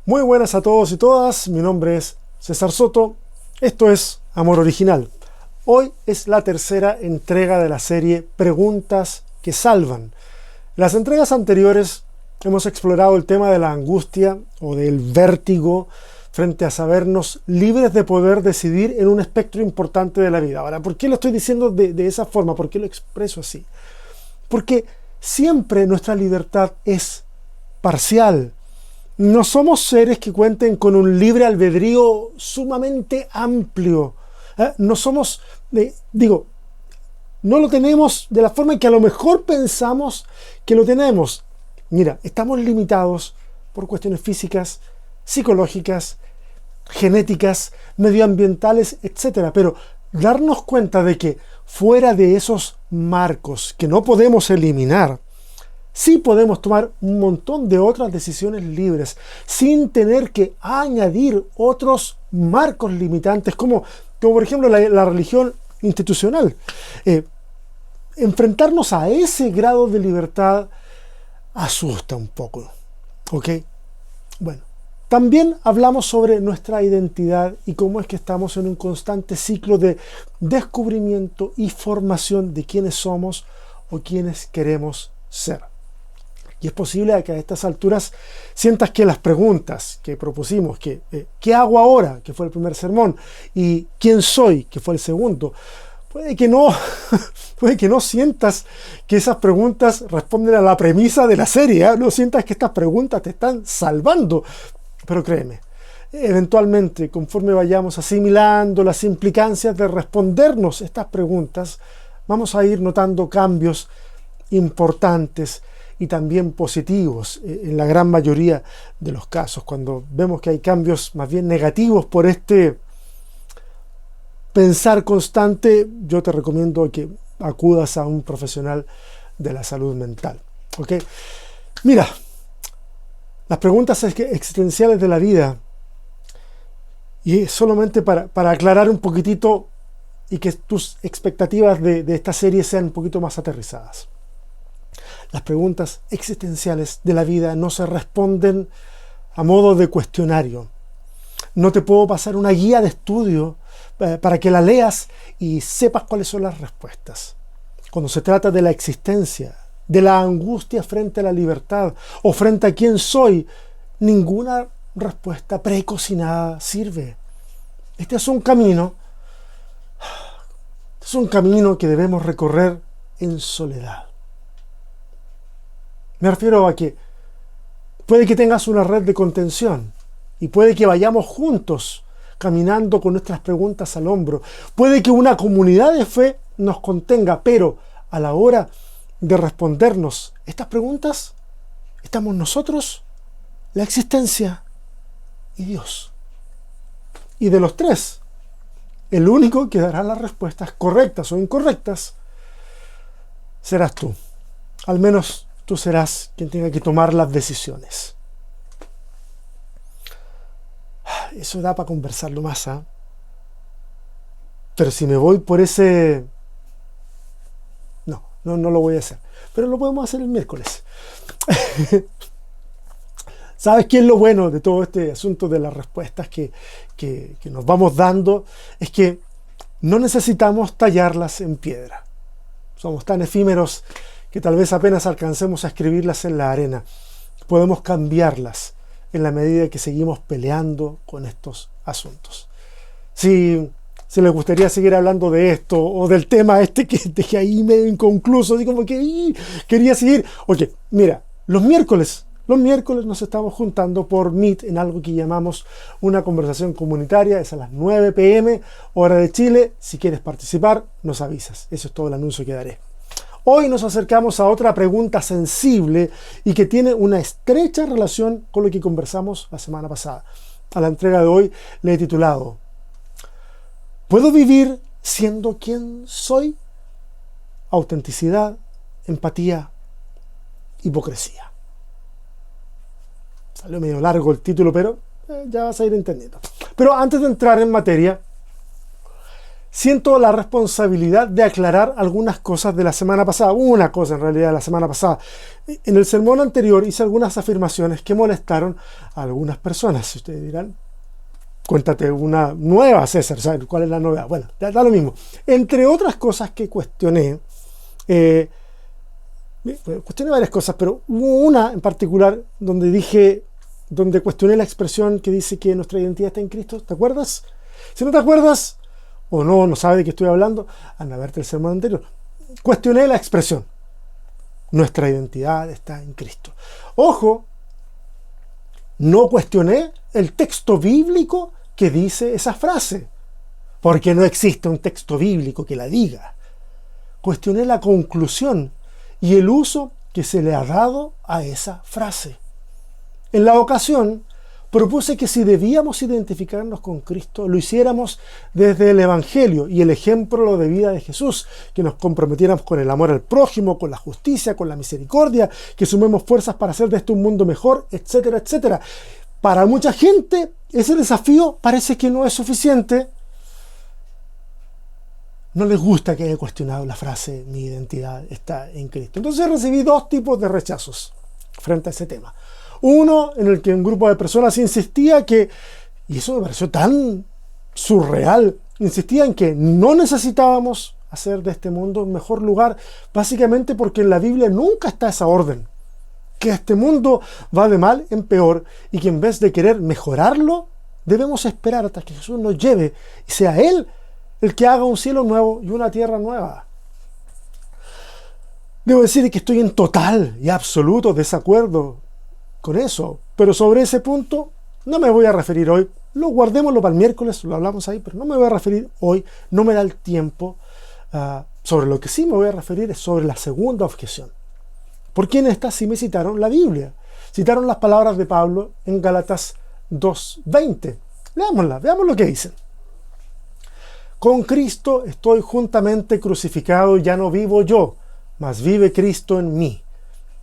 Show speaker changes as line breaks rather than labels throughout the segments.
Muy buenas a todos y todas, mi nombre es César Soto, esto es Amor Original. Hoy es la tercera entrega de la serie Preguntas que Salvan. En las entregas anteriores hemos explorado el tema de la angustia o del vértigo frente a sabernos libres de poder decidir en un espectro importante de la vida. Ahora, ¿por qué lo estoy diciendo de esa forma? ¿Por qué lo expreso así? Porque siempre nuestra libertad es parcial. No somos seres que cuenten con un libre albedrío sumamente amplio. No somos, no lo tenemos de la forma en que a lo mejor pensamos que lo tenemos. Mira, estamos limitados por cuestiones físicas, psicológicas, genéticas, medioambientales, etc. Pero darnos cuenta de que fuera de esos marcos que no podemos eliminar, sí podemos tomar un montón de otras decisiones libres sin tener que añadir otros marcos limitantes como por ejemplo la religión institucional. Enfrentarnos a ese grado de libertad asusta un poco. ¿Ok? Bueno, también hablamos sobre nuestra identidad y cómo es que estamos en un constante ciclo de descubrimiento y formación de quiénes somos o quiénes queremos ser. Y es posible que a estas alturas sientas que las preguntas que propusimos, ¿qué hago ahora?, que fue el primer sermón, y ¿quién soy?, que fue el segundo, puede que no sientas que esas preguntas responden a la premisa de la serie, no sientas que estas preguntas te están salvando, pero créeme, eventualmente, conforme vayamos asimilando las implicancias de respondernos estas preguntas, vamos a ir notando cambios importantes y también positivos en la gran mayoría de los casos. Cuando vemos que hay cambios más bien negativos por este pensar constante, yo te recomiendo que acudas a un profesional de la salud mental. ¿Ok? Mira, las preguntas existenciales de la vida, y solamente para aclarar un poquitito y que tus expectativas de esta serie sean un poquito más aterrizadas. Las preguntas existenciales de la vida no se responden a modo de cuestionario. No te puedo pasar una guía de estudio para que la leas y sepas cuáles son las respuestas. Cuando se trata de la existencia, de la angustia frente a la libertad o frente a quién soy, ninguna respuesta precocinada sirve. Este es un camino que debemos recorrer en soledad. Me refiero a que puede que tengas una red de contención y puede que vayamos juntos caminando con nuestras preguntas al hombro. Puede que una comunidad de fe nos contenga, pero a la hora de respondernos estas preguntas, estamos nosotros, la existencia y Dios. Y de los tres, el único que dará las respuestas correctas o incorrectas serás tú. Al menos tú serás quien tenga que tomar las decisiones. Eso da para conversarlo más, ¿eh? Pero si me voy por ese... No lo voy a hacer. Pero lo podemos hacer el miércoles. ¿Sabes qué es lo bueno de todo este asunto de las respuestas que nos vamos dando? Es que no necesitamos tallarlas en piedra. Somos tan efímeros que tal vez apenas alcancemos a escribirlas en la arena. Podemos cambiarlas en la medida que seguimos peleando con estos asuntos. Si les gustaría seguir hablando de esto o del tema que dejé ahí medio inconcluso, así como que quería seguir. Oye, mira, los miércoles nos estamos juntando por Meet en algo que llamamos una conversación comunitaria. Es a las 9 p.m. hora de Chile. Si quieres participar, nos avisas. Eso es todo el anuncio que daré. Hoy nos acercamos a otra pregunta sensible y que tiene una estrecha relación con lo que conversamos la semana pasada. A la entrega de hoy le he titulado ¿Puedo vivir siendo quien soy? Autenticidad, empatía, hipocresía. Salió medio largo el título, pero ya vas a ir entendiendo. Pero antes de entrar en materia, siento la responsabilidad de aclarar algunas cosas de la semana pasada. Una cosa en realidad de la semana pasada. En el sermón anterior hice algunas afirmaciones que molestaron a algunas personas. Si ustedes dirán, cuéntate una nueva, César. ¿Sabes cuál es la novedad? Bueno, da lo mismo. Entre otras cosas que cuestioné, cuestioné varias cosas, pero hubo una en particular donde cuestioné la expresión que dice que nuestra identidad está en Cristo. ¿Te acuerdas? Si no te acuerdas, o no sabes de qué estoy hablando, anda a verte el sermón anterior. Cuestioné la expresión. Nuestra identidad está en Cristo. Ojo, no cuestioné el texto bíblico que dice esa frase, porque no existe un texto bíblico que la diga. Cuestioné la conclusión y el uso que se le ha dado a esa frase. En la ocasión, propuse que si debíamos identificarnos con Cristo, lo hiciéramos desde el Evangelio y el ejemplo de vida de Jesús, que nos comprometiéramos con el amor al prójimo, con la justicia, con la misericordia, que sumemos fuerzas para hacer de este un mundo mejor, etcétera, etcétera. Para mucha gente, ese desafío parece que no es suficiente. No les gusta que haya cuestionado la frase, mi identidad está en Cristo. Entonces recibí dos tipos de rechazos frente a ese tema. Uno en el que un grupo de personas insistía que, y eso me pareció tan surreal, insistía en que no necesitábamos hacer de este mundo un mejor lugar, básicamente porque en la Biblia nunca está esa orden, que este mundo va de mal en peor y que en vez de querer mejorarlo, debemos esperar hasta que Jesús nos lleve y sea Él el que haga un cielo nuevo y una tierra nueva. Debo decir que estoy en total y absoluto desacuerdo con eso, pero sobre ese punto no me voy a referir hoy. Guardémoslo para el miércoles, lo hablamos ahí, pero no me voy a referir hoy, no me da el tiempo. Sobre lo que sí me voy a referir es sobre la segunda objeción. Porque en esta sí me citaron la Biblia. Citaron las palabras de Pablo en Gálatas 2:20. Leámosla, veamos lo que dicen. Con Cristo estoy juntamente crucificado, ya no vivo yo, mas vive Cristo en mí.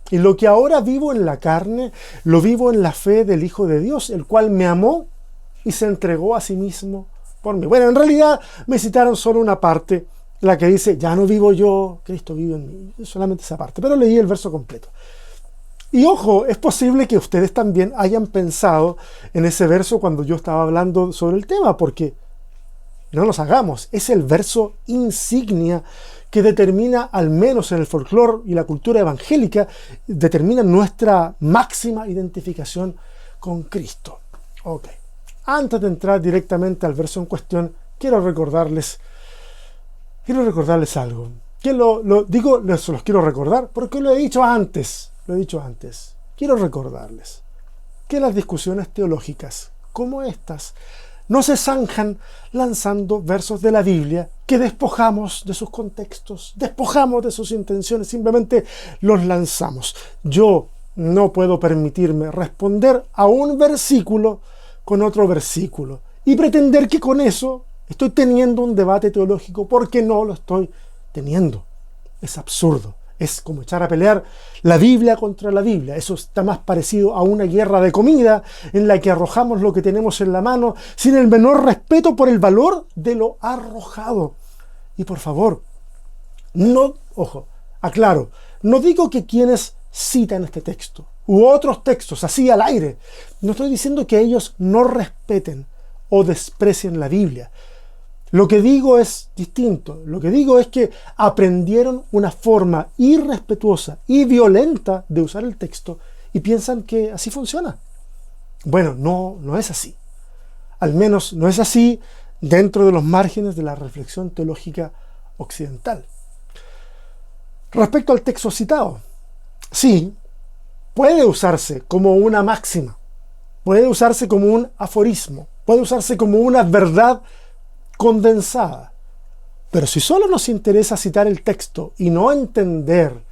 Y lo que ahora vivo en la carne, lo vivo en la fe del Hijo de Dios, el cual me amó y se entregó a sí mismo por mí. Bueno, en realidad me citaron solo una parte, la que dice, ya no vivo yo, Cristo vive en mí. Solamente esa parte, pero leí el verso completo. Y ojo, es posible que ustedes también hayan pensado en ese verso cuando yo estaba hablando sobre el tema, porque no nos hagamos, es el verso insignia que determina, al menos en el folclore y la cultura evangélica, determina nuestra máxima identificación con Cristo. Ok. Antes de entrar directamente al verso en cuestión, quiero recordarles algo. Que se los quiero recordar porque lo he dicho antes. Quiero recordarles que las discusiones teológicas como estas no se zanjan lanzando versos de la Biblia que despojamos de sus contextos, despojamos de sus intenciones, simplemente los lanzamos. Yo no puedo permitirme responder a un versículo con otro versículo y pretender que con eso estoy teniendo un debate teológico, porque no lo estoy teniendo. Es absurdo. Es como echar a pelear la Biblia contra la Biblia. Eso está más parecido a una guerra de comida en la que arrojamos lo que tenemos en la mano sin el menor respeto por el valor de lo arrojado. Y por favor, aclaro, no digo que quienes citan este texto u otros textos así al aire, no estoy diciendo que ellos no respeten o desprecien la Biblia. Lo que digo es distinto. Lo que digo es que aprendieron una forma irrespetuosa y violenta de usar el texto y piensan que así funciona. Bueno, no es así. Al menos no es así dentro de los márgenes de la reflexión teológica occidental. Respecto al texto citado, sí, puede usarse como una máxima, puede usarse como un aforismo, puede usarse como una verdad condensada. Pero si solo nos interesa citar el texto y no entender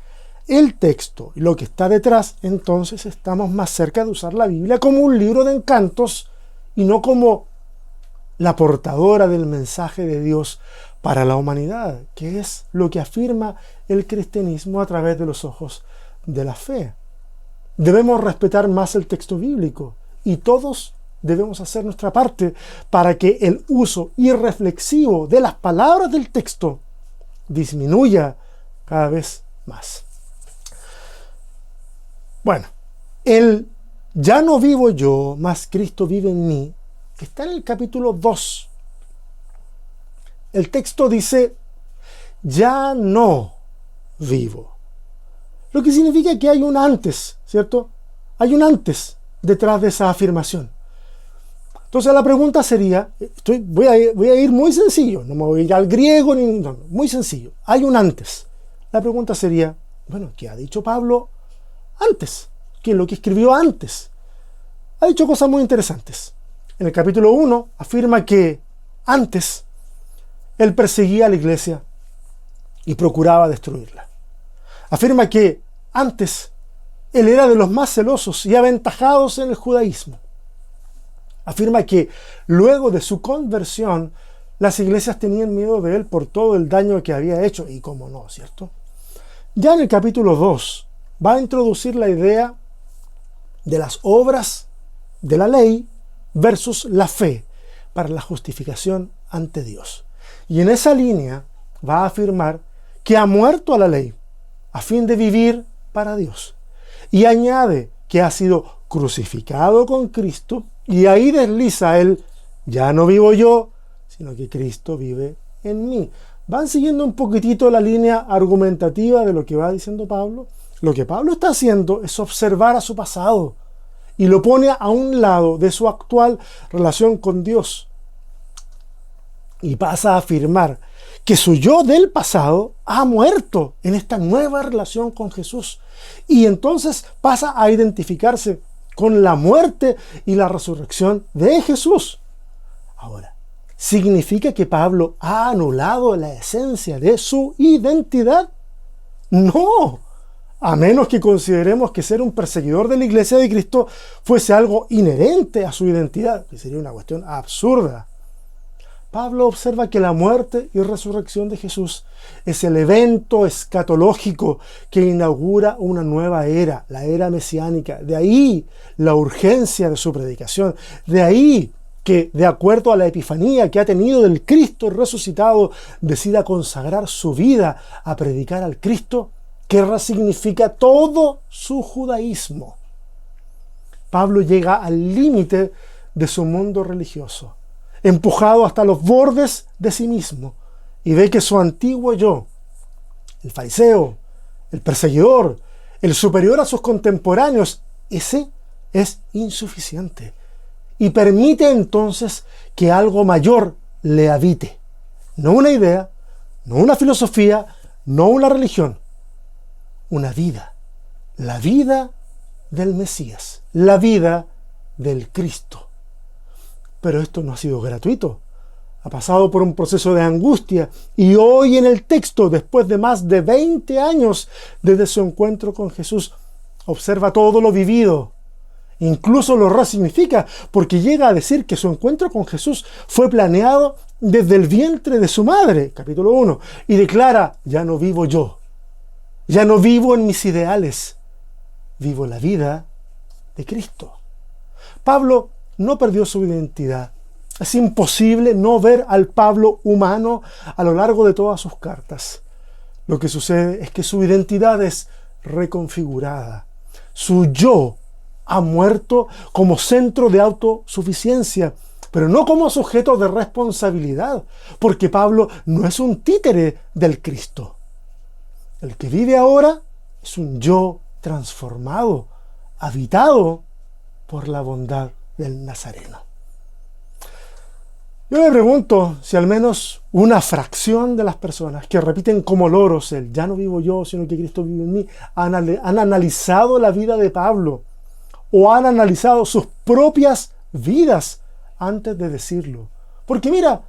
el texto y lo que está detrás, entonces estamos más cerca de usar la Biblia como un libro de encantos y no como la portadora del mensaje de Dios para la humanidad, que es lo que afirma el cristianismo a través de los ojos de la fe. Debemos respetar más el texto bíblico y todos debemos hacer nuestra parte para que el uso irreflexivo de las palabras del texto disminuya cada vez más. Bueno, el ya no vivo yo, mas Cristo vive en mí, que está en el capítulo 2. El texto dice, ya no vivo. Lo que significa que hay un antes, ¿cierto? Hay un antes detrás de esa afirmación. Entonces la pregunta sería, voy a ir muy sencillo, no me voy a ir al griego, muy sencillo. Hay un antes. La pregunta sería, bueno, ¿qué ha dicho Pablo antes? ¿Qué es lo que escribió antes? Ha dicho cosas muy interesantes. En el capítulo 1 afirma que antes él perseguía a la iglesia y procuraba destruirla. Afirma que antes él era de los más celosos y aventajados en el judaísmo. Afirma que luego de su conversión las iglesias tenían miedo de él por todo el daño que había hecho, y cómo no, ¿cierto? Ya en el capítulo 2 va a introducir la idea de las obras de la ley versus la fe para la justificación ante Dios. Y en esa línea va a afirmar que ha muerto a la ley a fin de vivir para Dios. Y añade que ha sido crucificado con Cristo, y ahí desliza él, ya no vivo yo, sino que Cristo vive en mí. Van siguiendo un poquitito la línea argumentativa de lo que va diciendo Pablo. Lo que Pablo está haciendo es observar a su pasado y lo pone a un lado de su actual relación con Dios. Y pasa a afirmar que su yo del pasado ha muerto en esta nueva relación con Jesús. Y entonces pasa a identificarse con la muerte y la resurrección de Jesús. Ahora, ¿significa que Pablo ha anulado la esencia de su identidad? No, a menos que consideremos que ser un perseguidor de la iglesia de Cristo fuese algo inherente a su identidad, que sería una cuestión absurda. Pablo observa que la muerte y resurrección de Jesús es el evento escatológico que inaugura una nueva era, la era mesiánica. De ahí la urgencia de su predicación. De ahí que, de acuerdo a la epifanía que ha tenido del Cristo resucitado, decida consagrar su vida a predicar al Cristo que resignifica todo su judaísmo. Pablo llega al límite de su mundo religioso, empujado hasta los bordes de sí mismo, y ve que su antiguo yo, el fariseo, el perseguidor, el superior a sus contemporáneos, ese es insuficiente, y permite entonces que algo mayor le habite. No una idea, no una filosofía, no una religión, una vida, la vida del Mesías, la vida del Cristo. Pero esto no ha sido gratuito. Ha pasado por un proceso de angustia, y hoy en el texto, después de más de 20 años desde su encuentro con Jesús, observa todo lo vivido. Incluso lo resignifica, porque llega a decir que su encuentro con Jesús fue planeado desde el vientre de su madre, capítulo 1, y declara, ya no vivo yo, ya no vivo en mis ideales, vivo la vida de Cristo. Pablo no perdió su identidad. Es imposible no ver al Pablo humano a lo largo de todas sus cartas. Lo que sucede es que su identidad es reconfigurada. Su yo ha muerto como centro de autosuficiencia, pero no como sujeto de responsabilidad, porque Pablo no es un títere del Cristo. El que vive ahora es un yo transformado, habitado por la bondad del Nazareno. Yo me pregunto si al menos una fracción de las personas que repiten como loros el ya no vivo yo, sino que Cristo vive en mí, han analizado la vida de Pablo o han analizado sus propias vidas antes de decirlo. Porque mira,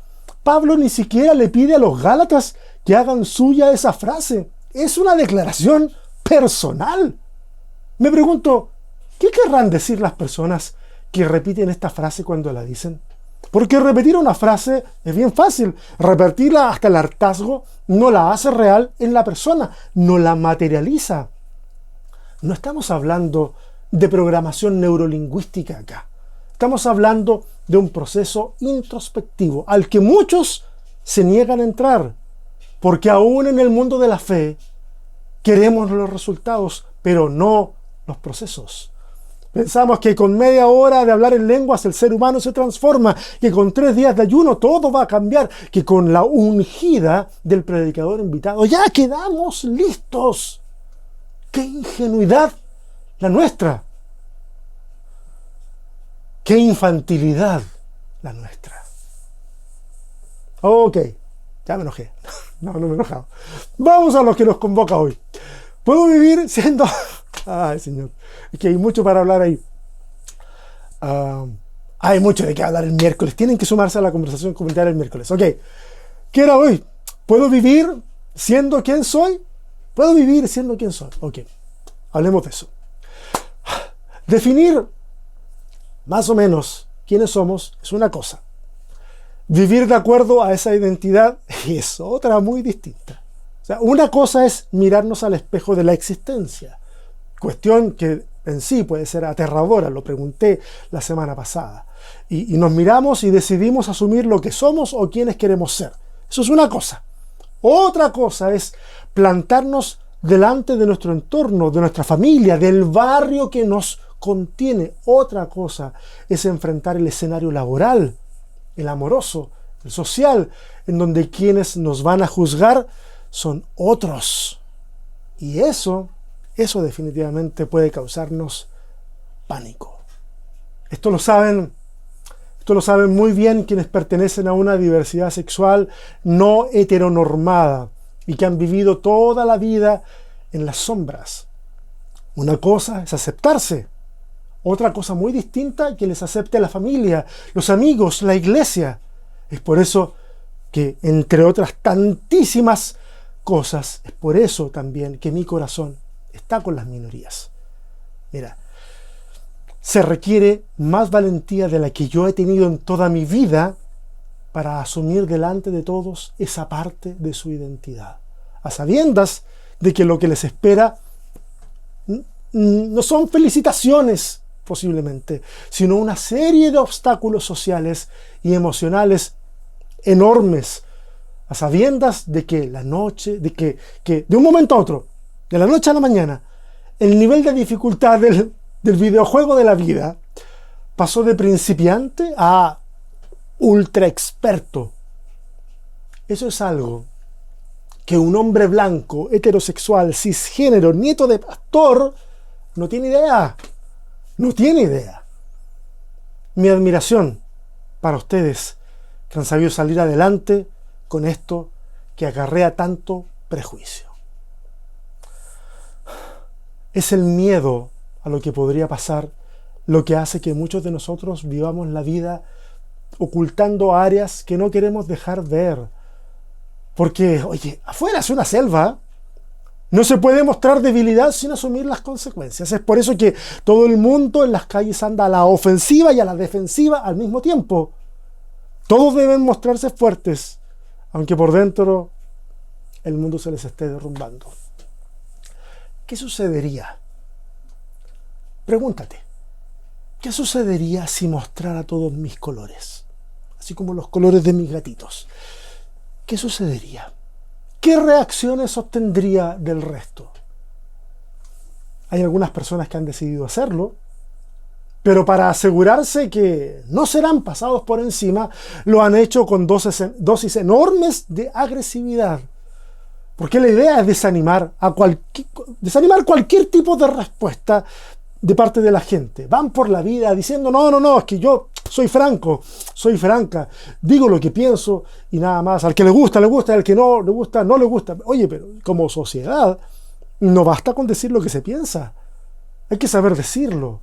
Pablo ni siquiera le pide a los Gálatas que hagan suya esa frase. Es una declaración personal. Me pregunto, ¿qué querrán decir las personas que repiten esta frase cuando la dicen? Porque repetir una frase es bien fácil. Repetirla hasta el hartazgo no la hace real en la persona, no la materializa. No estamos hablando de programación neurolingüística acá. Estamos hablando de un proceso introspectivo al que muchos se niegan a entrar, porque aún en el mundo de la fe queremos los resultados, pero no los procesos. Pensamos que con media hora de hablar en lenguas el ser humano se transforma, que con 3 días de ayuno todo va a cambiar, que con la ungida del predicador invitado ya quedamos listos. ¡Qué ingenuidad la nuestra! ¡Qué infantilidad la nuestra! Ok, ya me enojé. No me he enojado. Vamos a lo que nos convoca hoy. ¿Puedo vivir siendo... Ay, Señor, es que hay mucho para hablar ahí. Hay mucho de qué hablar el miércoles. Tienen que sumarse a la conversación comunitaria el miércoles. Ok, ¿qué era hoy? ¿Puedo vivir siendo quien soy? ¿Puedo vivir siendo quien soy? Ok, hablemos de eso. Definir más o menos quiénes somos es una cosa. Vivir de acuerdo a esa identidad es otra muy distinta. O sea, una cosa es mirarnos al espejo de la existencia, cuestión que en sí puede ser aterradora, lo pregunté la semana pasada, y nos miramos y decidimos asumir lo que somos o quiénes queremos ser. Eso es una cosa. Otra cosa es plantarnos delante de nuestro entorno, de nuestra familia, del barrio que nos contiene. Otra cosa es enfrentar el escenario laboral, el amoroso, el social, en donde quienes nos van a juzgar son otros. Y eso definitivamente puede causarnos pánico. Esto lo saben muy bien quienes pertenecen a una diversidad sexual no heteronormada y que han vivido toda la vida en las sombras. Una cosa es aceptarse. Otra cosa muy distinta que les acepte la familia, los amigos, la iglesia. Es por eso que, entre otras tantísimas cosas, es por eso también que mi corazón está con las minorías. Mira, se requiere más valentía de la que yo he tenido en toda mi vida para asumir delante de todos esa parte de su identidad, a sabiendas de que lo que les espera no son felicitaciones, posiblemente, sino una serie de obstáculos sociales y emocionales enormes, a sabiendas de que de un momento a otro, de la noche a la mañana, el nivel de dificultad del videojuego de la vida pasó de principiante a ultra experto. Eso es algo que un hombre blanco, heterosexual, cisgénero, nieto de pastor, no tiene idea. No tiene idea. Mi admiración para ustedes que han sabido salir adelante con esto que acarrea tanto prejuicio. Es el miedo a lo que podría pasar lo que hace que muchos de nosotros vivamos la vida ocultando áreas que no queremos dejar ver. Porque, oye, afuera es una selva. No se puede mostrar debilidad sin asumir las consecuencias. Es por eso que todo el mundo en las calles anda a la ofensiva y a la defensiva al mismo tiempo. Todos deben mostrarse fuertes, aunque por dentro el mundo se les esté derrumbando. ¿Qué sucedería? Pregúntate, ¿qué sucedería si mostrara todos mis colores? Así como los colores de mis gatitos. ¿Qué sucedería? ¿Qué reacciones obtendría del resto? Hay algunas personas que han decidido hacerlo, pero para asegurarse que no serán pasados por encima, lo han hecho con dosis enormes de agresividad. Porque la idea es desanimar cualquier tipo de respuesta de parte de la gente. Van por la vida diciendo, no, es que yo soy franco, soy franca, digo lo que pienso y nada más. Al que le gusta, al que no le gusta, no le gusta. Oye, pero como sociedad no basta con decir lo que se piensa. Hay que saber decirlo.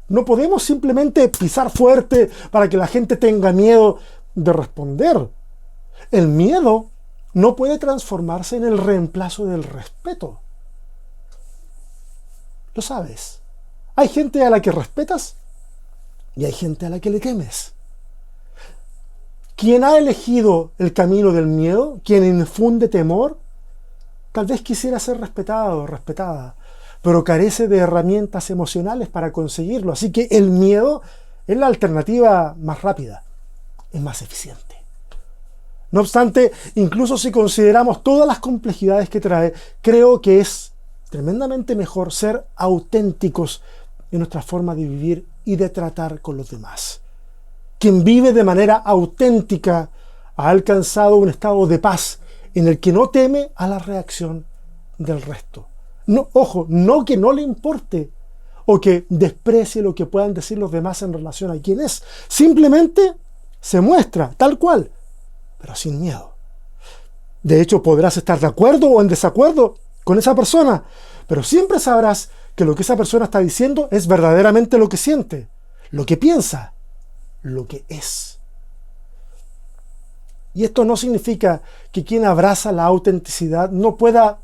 No podemos simplemente pisar fuerte para que la gente tenga miedo de responder. El miedo no puede transformarse en el reemplazo del respeto. Lo sabes. Hay gente a la que respetas y hay gente a la que le temes. Quien ha elegido el camino del miedo, quien infunde temor, tal vez quisiera ser respetado o respetada, pero carece de herramientas emocionales para conseguirlo. Así que el miedo Es la alternativa más rápida, es más eficiente. No obstante, incluso si consideramos todas las complejidades que trae, creo que es tremendamente mejor ser auténticos en nuestra forma de vivir y de tratar con los demás. Quien vive de manera auténtica ha alcanzado un estado de paz en el que no teme a la reacción del resto. No, ojo, no que no le importe o que desprecie lo que puedan decir los demás en relación a quién es. Simplemente se muestra tal cual, pero sin miedo. De hecho, podrás estar de acuerdo o en desacuerdo con esa persona, pero siempre sabrás que lo que esa persona está diciendo es verdaderamente lo que siente, lo que piensa, lo que es. Y esto no significa que quien abraza la autenticidad no pueda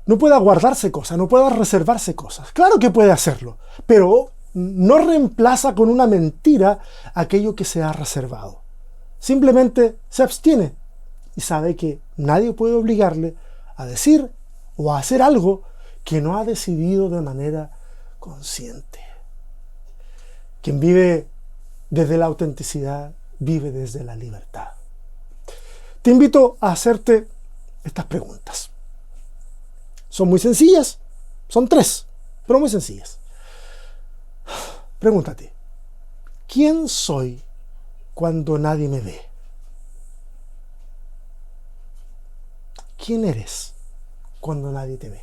guardarse cosas, no pueda reservarse cosas. Claro que puede hacerlo, pero no reemplaza con una mentira aquello que se ha reservado. Simplemente se abstiene y sabe que nadie puede obligarle a decir o a hacer algo que no ha decidido de manera consciente. Quien vive desde la autenticidad vive desde la libertad. Te invito a hacerte estas preguntas. Son muy sencillas, son 3, pero muy sencillas. Pregúntate, ¿quién soy cuando nadie me ve? ¿Quién eres cuando nadie te ve?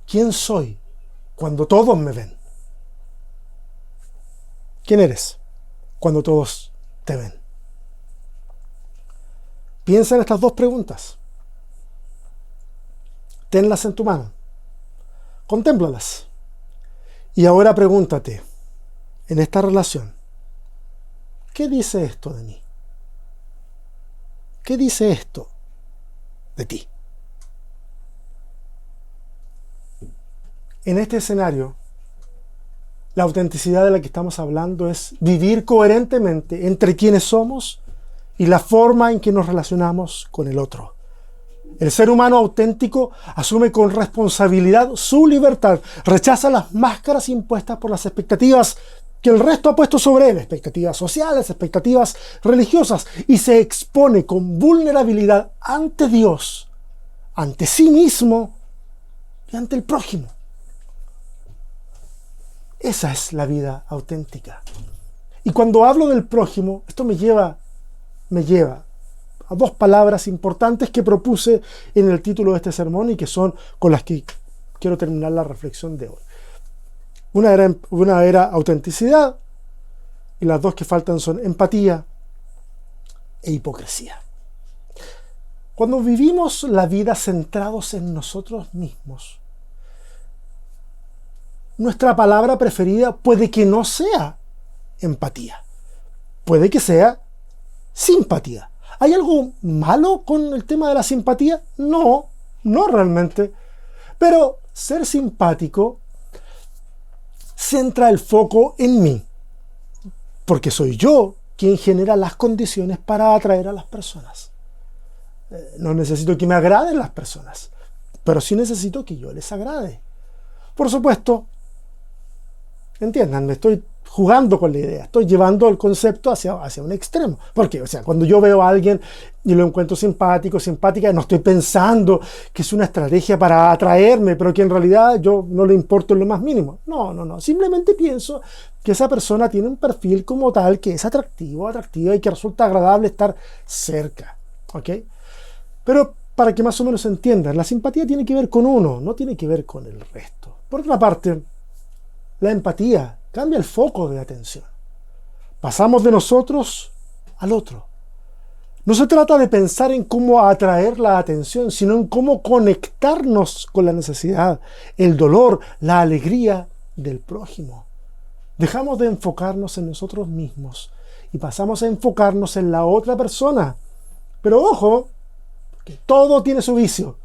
¿Quién soy cuando todos me ven? ¿Quién eres cuando todos te ven? Piensa en estas 2 preguntas. Tenlas en tu mano. Contémplalas. Y ahora pregúntate, en esta relación, ¿qué dice esto de mí? ¿Qué dice esto de ti? En este escenario, la autenticidad de la que estamos hablando es vivir coherentemente entre quienes somos y la forma en que nos relacionamos con el otro. El ser humano auténtico asume con responsabilidad su libertad, rechaza las máscaras impuestas por las expectativas que el resto ha puesto sobre él, expectativas sociales, expectativas religiosas, y se expone con vulnerabilidad ante Dios, ante sí mismo y ante el prójimo. Esa es la vida auténtica. Y cuando hablo del prójimo, esto me lleva a 2 palabras importantes que propuse en el título de este sermón y que son con las que quiero terminar la reflexión de hoy. Una era autenticidad y las 2 que faltan son empatía e hipocresía. Cuando vivimos la vida centrados en nosotros mismos, nuestra palabra preferida puede que no sea empatía, puede que sea simpatía. ¿Hay algo malo con el tema de la simpatía? No realmente. Pero ser simpático centra el foco en mí, porque soy yo quien genera las condiciones para atraer a las personas. No necesito que me agraden las personas, pero sí necesito que yo les agrade. Por supuesto, entiendan, me estoy jugando con la idea, estoy llevando el concepto hacia un extremo. Porque, cuando yo veo a alguien y lo encuentro simpático, simpática, no estoy pensando que es una estrategia para atraerme, pero que en realidad yo no le importo en lo más mínimo. No. Simplemente pienso que esa persona tiene un perfil como tal que es atractiva y que resulta agradable estar cerca. ¿Ok? Pero para que más o menos se entienda, la simpatía tiene que ver con uno, no tiene que ver con el resto. Por otra parte, la empatía cambia el foco de atención. Pasamos de nosotros al otro. No se trata de pensar en cómo atraer la atención, sino en cómo conectarnos con la necesidad, el dolor, la alegría del prójimo. Dejamos de enfocarnos en nosotros mismos y pasamos a enfocarnos en la otra persona. Pero ojo, que todo tiene su vicio.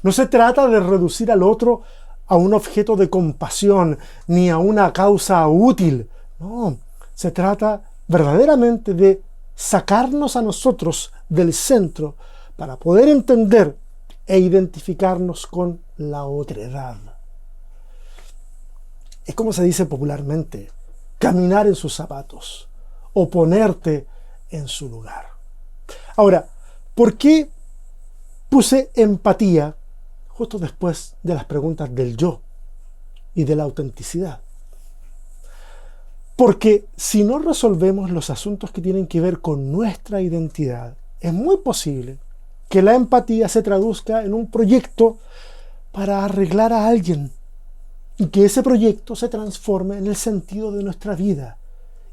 No se trata de reducir al otro a un objeto de compasión, ni a una causa útil. No, se trata verdaderamente de sacarnos a nosotros del centro para poder entender e identificarnos con la otredad. Es como se dice popularmente, caminar en sus zapatos o ponerte en su lugar. Ahora, ¿por qué puse empatía justo después de las preguntas del yo y de la autenticidad? Porque si no resolvemos los asuntos que tienen que ver con nuestra identidad, es muy posible que la empatía se traduzca en un proyecto para arreglar a alguien y que ese proyecto se transforme en el sentido de nuestra vida.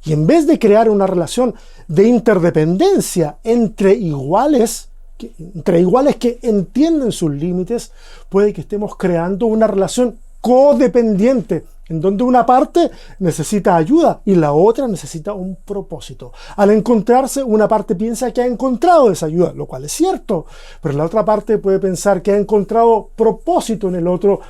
Y en vez de crear una relación de interdependencia entre iguales que entienden sus límites, puede que estemos creando una relación codependiente, en donde una parte necesita ayuda y la otra necesita un propósito. Al encontrarse, una parte piensa que ha encontrado esa ayuda, lo cual es cierto, pero la otra parte puede pensar que ha encontrado propósito en el otro,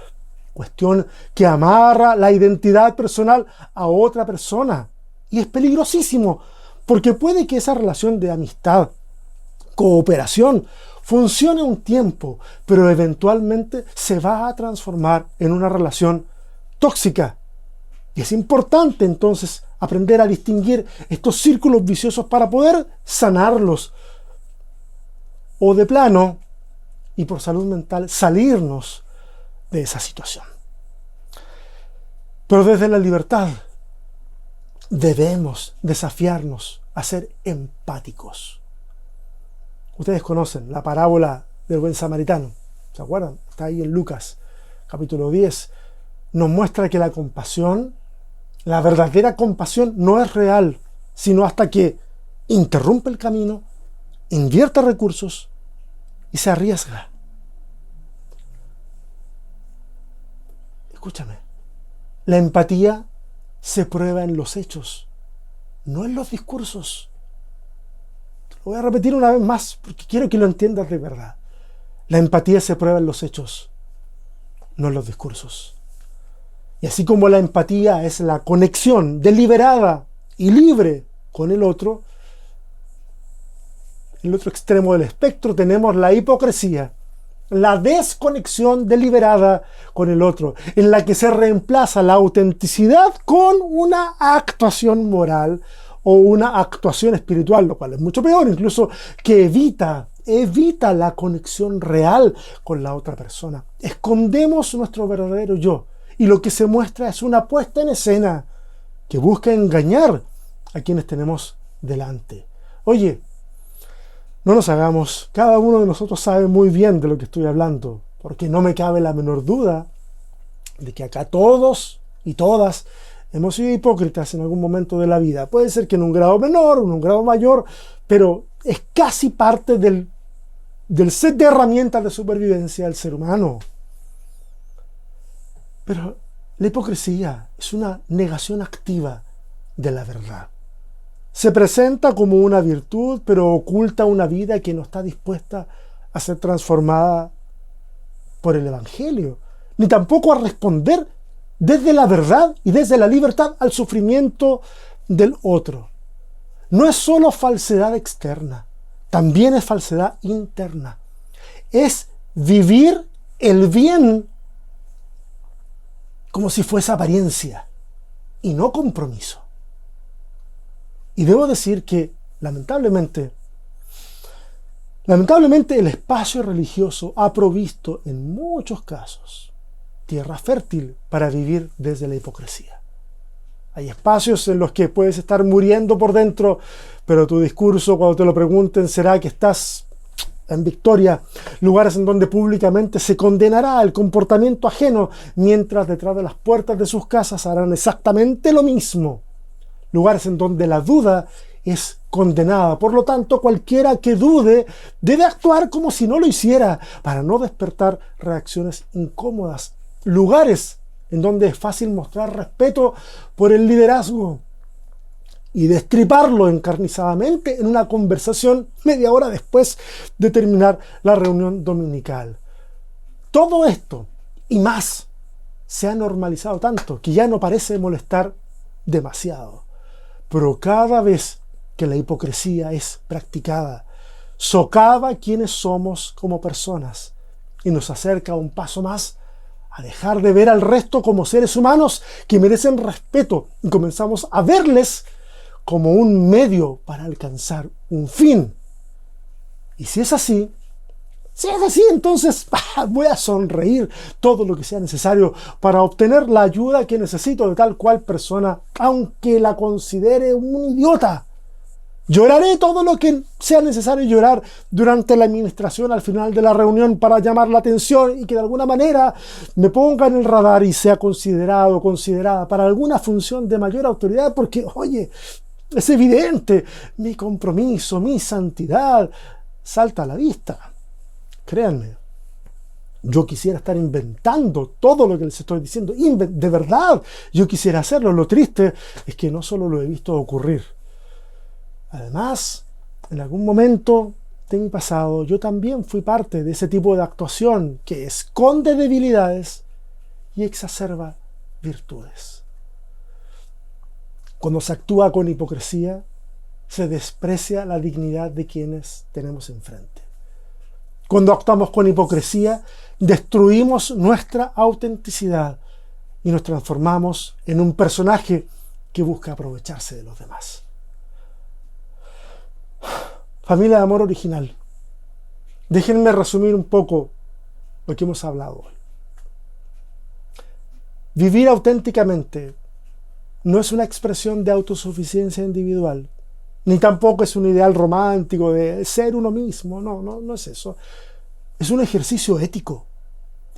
cuestión que amarra la identidad personal a otra persona. Y es peligrosísimo, porque puede que esa relación de amistad, cooperación, funcione un tiempo, pero eventualmente se va a transformar en una relación tóxica. Y es importante entonces aprender a distinguir estos círculos viciosos para poder sanarlos. O de plano, y por salud mental, salirnos de esa situación. Pero desde la libertad debemos desafiarnos a ser empáticos. Ustedes conocen la parábola del buen samaritano, ¿se acuerdan? Está ahí en Lucas, capítulo 10. Nos muestra que la compasión, la verdadera compasión, no es real, sino hasta que interrumpe el camino, invierte recursos y se arriesga. Escúchame, la empatía se prueba en los hechos, no en los discursos. Lo voy a repetir una vez más porque quiero que lo entiendas de verdad. La empatía se prueba en los hechos, no en los discursos. Y así como la empatía es la conexión deliberada y libre con el otro, en el otro extremo del espectro tenemos la hipocresía, la desconexión deliberada con el otro, en la que se reemplaza la autenticidad con una actuación moral o una actuación espiritual, lo cual es mucho peor, incluso que evita la conexión real con la otra persona. Escondemos nuestro verdadero yo y lo que se muestra es una puesta en escena que busca engañar a quienes tenemos delante. Oye, no nos hagamos, cada uno de nosotros sabe muy bien de lo que estoy hablando, porque no me cabe la menor duda de que acá todos y todas hemos sido hipócritas en algún momento de la vida. Puede ser que en un grado menor o en un grado mayor, pero es casi parte del set de herramientas de supervivencia del ser humano. Pero la hipocresía es una negación activa de la verdad. Se presenta como una virtud, pero oculta una vida que no está dispuesta a ser transformada por el Evangelio, ni tampoco a responder desde la verdad y desde la libertad al sufrimiento del otro. No es solo falsedad externa, también es falsedad interna. Es vivir el bien como si fuese apariencia y no compromiso. Y debo decir que, lamentablemente, el espacio religioso ha provisto en muchos casos tierra fértil para vivir desde la hipocresía. Hay espacios en los que puedes estar muriendo por dentro, pero tu discurso, cuando te lo pregunten, será que estás en victoria. Lugares en donde públicamente se condenará el comportamiento ajeno, mientras detrás de las puertas de sus casas harán exactamente lo mismo. Lugares en donde la duda es condenada. Por lo tanto, cualquiera que dude debe actuar como si no lo hiciera para no despertar reacciones incómodas. Lugares en donde es fácil mostrar respeto por el liderazgo y destriparlo encarnizadamente en una conversación media hora después de terminar la reunión dominical. Todo esto y más se ha normalizado tanto que ya no parece molestar demasiado. Pero cada vez que la hipocresía es practicada, socava quienes somos como personas y nos acerca un paso más a dejar de ver al resto como seres humanos que merecen respeto y comenzamos a verles como un medio para alcanzar un fin. Y si es así, entonces voy a sonreír todo lo que sea necesario para obtener la ayuda que necesito de tal cual persona, aunque la considere un idiota. Lloraré todo lo que sea necesario llorar durante la administración al final de la reunión para llamar la atención y que de alguna manera me ponga en el radar y sea considerado o considerada para alguna función de mayor autoridad, porque, oye, es evidente, mi compromiso, mi santidad salta a la vista. Créanme, yo quisiera estar inventando todo lo que les estoy diciendo. De verdad, yo quisiera hacerlo. Lo triste es que no solo lo he visto ocurrir. Además, en algún momento de mi pasado, yo también fui parte de ese tipo de actuación que esconde debilidades y exacerba virtudes. Cuando se actúa con hipocresía, se desprecia la dignidad de quienes tenemos enfrente. Cuando actuamos con hipocresía, destruimos nuestra autenticidad y nos transformamos en un personaje que busca aprovecharse de los demás. Familia de amor original, déjenme resumir un poco lo que hemos hablado hoy. Vivir auténticamente no es una expresión de autosuficiencia individual, ni tampoco es un ideal romántico de ser uno mismo. No es eso. Es un ejercicio ético.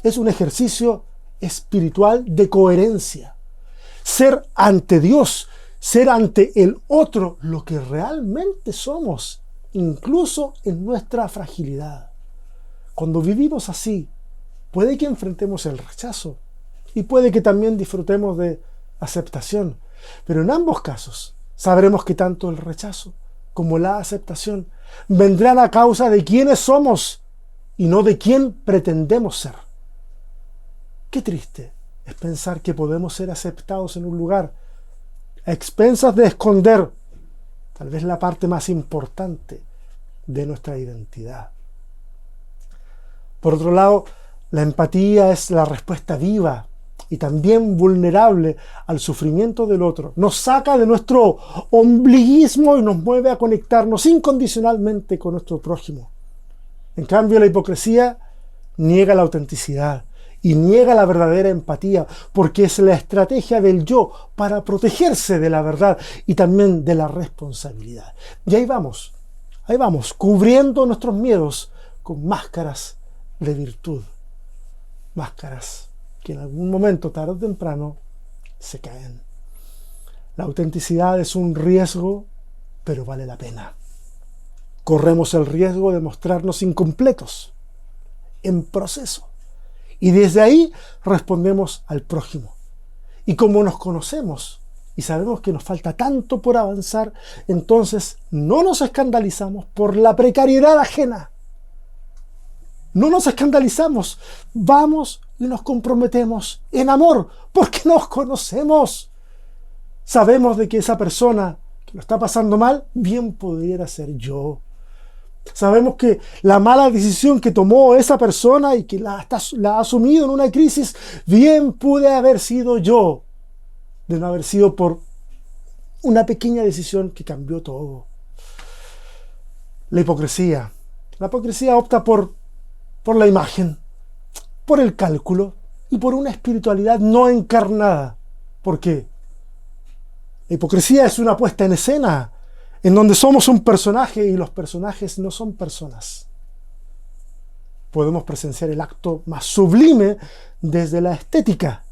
Es un ejercicio espiritual de coherencia. Ser ante Dios, ser ante el otro lo que realmente somos, incluso en nuestra fragilidad. Cuando vivimos así, puede que enfrentemos el rechazo y puede que también disfrutemos de aceptación. Pero en ambos casos, sabremos que tanto el rechazo como la aceptación vendrán a causa de quiénes somos y no de quién pretendemos ser. Qué triste es pensar que podemos ser aceptados en un lugar a expensas de esconder tal vez la parte más importante de nuestra identidad. Por otro lado, la empatía es la respuesta viva y también vulnerable al sufrimiento del otro. Nos saca de nuestro ombliguismo y nos mueve a conectarnos incondicionalmente con nuestro prójimo. En cambio, la hipocresía niega la autenticidad y niega la verdadera empatía, porque es la estrategia del yo para protegerse de la verdad y también de la responsabilidad. Y ahí vamos, cubriendo nuestros miedos con máscaras de virtud. Máscaras que en algún momento, tarde o temprano, se caen. La autenticidad es un riesgo, pero vale la pena. Corremos el riesgo de mostrarnos incompletos, en proceso. Y desde ahí respondemos al prójimo. Y como nos conocemos y sabemos que nos falta tanto por avanzar, entonces no nos escandalizamos por la precariedad ajena. No nos escandalizamos. Vamos y nos comprometemos en amor, porque nos conocemos. Sabemos de que esa persona que lo está pasando mal, bien pudiera ser yo. Sabemos que la mala decisión que tomó esa persona y que la ha asumido en una crisis, bien pude haber sido yo, de no haber sido por una pequeña decisión que cambió todo. La hipocresía opta por la imagen, por el cálculo y por una espiritualidad no encarnada. ¿Por qué? La hipocresía es una puesta en escena en donde somos un personaje y los personajes no son personas. Podemos presenciar el acto más sublime desde la estética,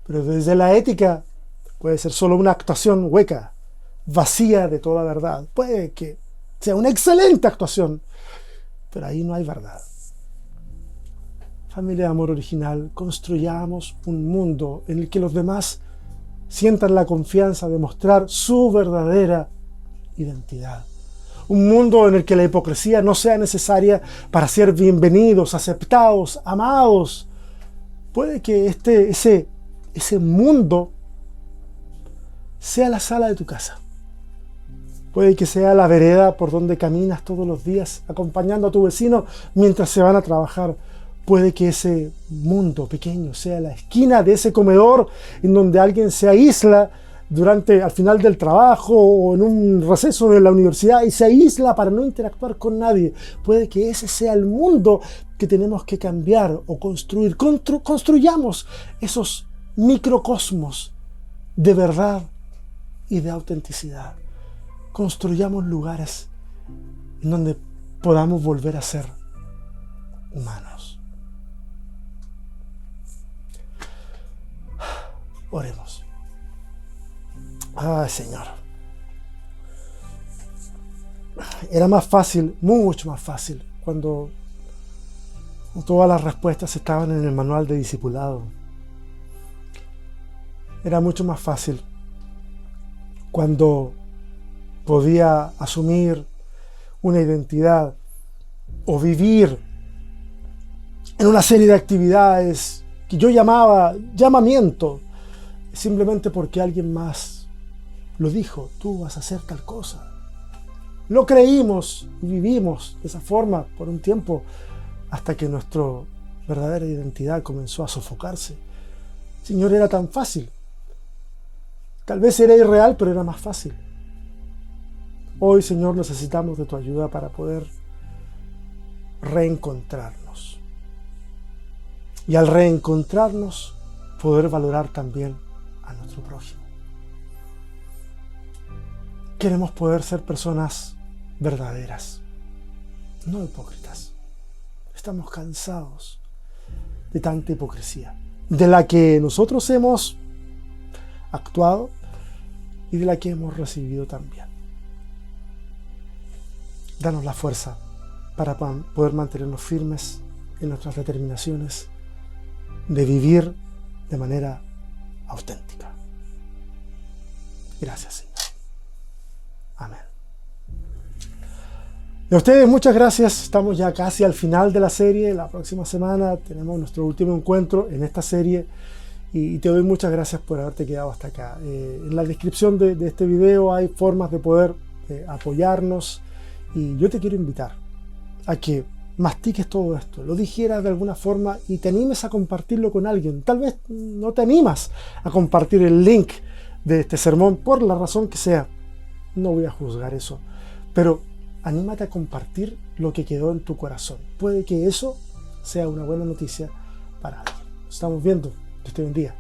pero desde la ética puede ser solo una actuación hueca, vacía de toda verdad. Puede que sea una excelente actuación, pero ahí no hay verdad. Familia de amor original, construyamos un mundo en el que los demás sientan la confianza de mostrar su verdadera identidad. Un mundo en el que la hipocresía no sea necesaria para ser bienvenidos, aceptados, amados. Puede que ese mundo sea la sala de tu casa. Puede que sea la vereda por donde caminas todos los días, acompañando a tu vecino mientras se van a trabajar. Puede que ese mundo pequeño sea la esquina de ese comedor en donde alguien se aísla al final del trabajo o en un receso de la universidad y se aísla para no interactuar con nadie. Puede que ese sea el mundo que tenemos que cambiar o construir. Construyamos esos microcosmos de verdad y de autenticidad. Construyamos lugares en donde podamos volver a ser humanos. Oremos. Ay, Señor. Era más fácil, mucho más fácil, cuando todas las respuestas estaban en el manual de discipulado. Era mucho más fácil cuando podía asumir una identidad o vivir en una serie de actividades que yo llamaba llamamiento, simplemente porque alguien más lo dijo: tú vas a hacer tal cosa. Lo creímos y vivimos de esa forma por un tiempo hasta que nuestra verdadera identidad comenzó a sofocarse. Señor, era tan fácil. Tal vez era irreal, pero era más fácil. Hoy, Señor, necesitamos de tu ayuda para poder reencontrarnos. Y al reencontrarnos, poder valorar también a nuestro prójimo. Queremos poder ser personas verdaderas, no hipócritas. Estamos cansados de tanta hipocresía, de la que nosotros hemos actuado y de la que hemos recibido también. Danos la fuerza para poder mantenernos firmes en nuestras determinaciones de vivir de manera auténtica. Gracias, Señor. Amén. Y a ustedes muchas gracias. Estamos ya casi al final de la serie. La próxima semana tenemos nuestro último encuentro en esta serie y te doy muchas gracias por haberte quedado hasta acá. En la descripción de este video hay formas de poder apoyarnos y yo te quiero invitar a que mastiques todo esto, lo digieras de alguna forma y te animes a compartirlo con alguien. Tal vez no te animas a compartir el link de este sermón por la razón que sea. No voy a juzgar eso, pero anímate a compartir lo que quedó en tu corazón. Puede que eso sea una buena noticia para alguien. Nos estamos viendo. Dios te bendiga.